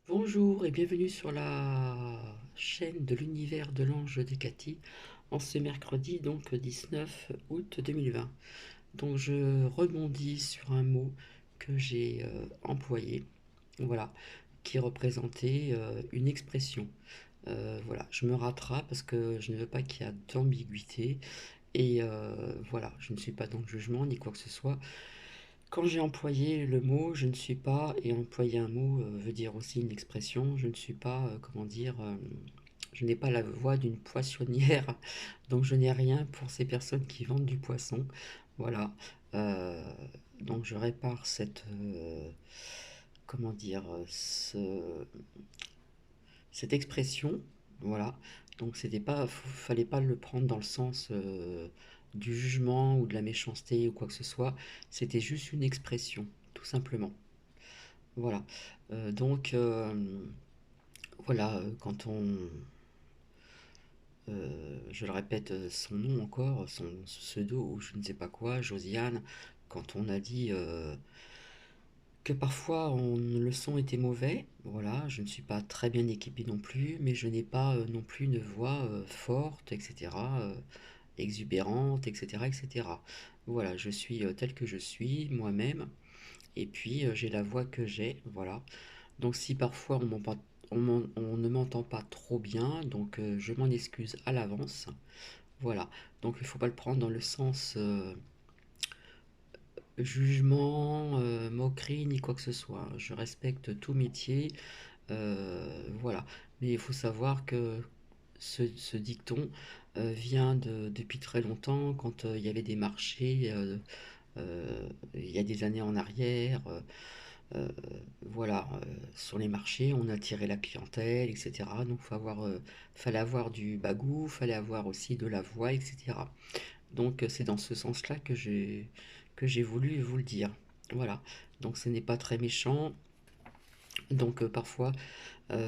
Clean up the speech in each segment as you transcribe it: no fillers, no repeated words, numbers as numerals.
Bonjour et bienvenue sur la chaîne de l'univers de l'ange de Cathy en ce mercredi donc 19 août 2020. Donc je rebondis sur un mot que j'ai employé, voilà, qui représentait une expression. Voilà, je me rattrape parce que je ne veux pas qu'il y ait d'ambiguïté et voilà, je ne suis pas dans le jugement ni quoi que ce soit. Quand j'ai employé le mot, je ne suis pas, et employer un mot veut dire aussi une expression, je ne suis pas, comment dire, je n'ai pas la voix d'une poissonnière, donc je n'ai rien pour ces personnes qui vendent du poisson. Voilà. Euh, donc je répare comment dire, cette expression. Voilà. Donc c'était pas, fallait pas le prendre dans le sens du jugement ou de la méchanceté ou quoi que ce soit. C'était juste une expression, tout simplement. Voilà. Donc voilà, quand je le répète, son nom encore, son pseudo ou je ne sais pas quoi, Josiane, quand on a dit que parfois le son était mauvais, voilà, je ne suis pas très bien équipé non plus, mais je n'ai pas non plus une voix forte, etc., exubérante, etc., etc. Voilà, je suis tel que je suis, moi-même, et puis j'ai la voix que j'ai, voilà. Donc si parfois on ne m'entend pas trop bien, donc je m'en excuse à l'avance, voilà. Donc il ne faut pas le prendre dans le sens jugement, moquerie, ni quoi que ce soit. Je respecte tout métier, voilà. Mais il faut savoir que ce dicton vient depuis très longtemps, quand il y avait des marchés, il y a des années en arrière. Euh, voilà, sur les marchés, on attirait la clientèle, etc. Donc, fallait avoir du bagou, fallait avoir aussi de la voix, etc. Donc, c'est dans ce sens-là que j'ai voulu vous le dire. Voilà. Donc, ce n'est pas très méchant. Donc, parfois,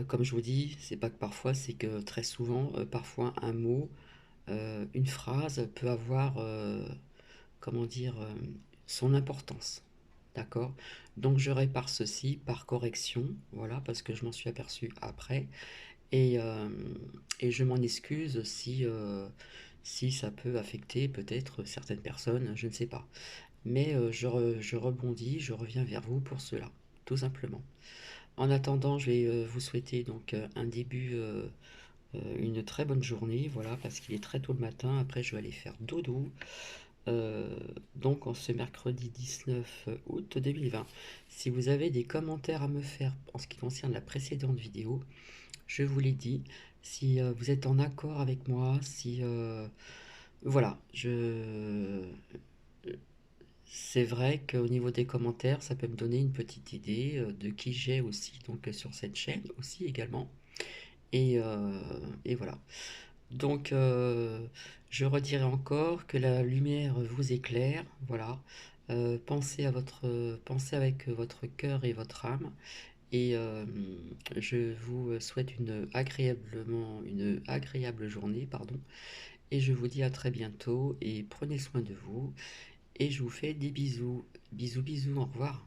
comme je vous dis, c'est pas que parfois, c'est que très souvent, parfois, un mot, une phrase peut avoir, comment dire, son importance. D'accord? Donc je répare ceci par correction, voilà, parce que je m'en suis aperçu après, et, euh, et je m'en excuse si ça peut affecter peut-être certaines personnes, je ne sais pas. Mais je rebondis, je reviens vers vous pour cela, tout simplement. En attendant, je vais vous souhaiter donc un début, une très bonne journée, voilà, parce qu'il est très tôt le matin, après je vais aller faire dodo. Donc en ce mercredi 19 août 2020. Si vous avez des commentaires à me faire en ce qui concerne la précédente vidéo, je vous l'ai dit, si vous êtes en accord avec moi, si voilà, c'est vrai qu'au niveau des commentaires, ça peut me donner une petite idée de qui j'ai aussi donc sur cette chaîne aussi également. Et, euh, et voilà. Donc, je redirai encore que la lumière vous éclaire, voilà. Pensez avec votre cœur et votre âme. Et je vous souhaite une agréable journée, pardon. Et je vous dis à très bientôt et prenez soin de vous. Et je vous fais des bisous. Bisous, bisous, au revoir.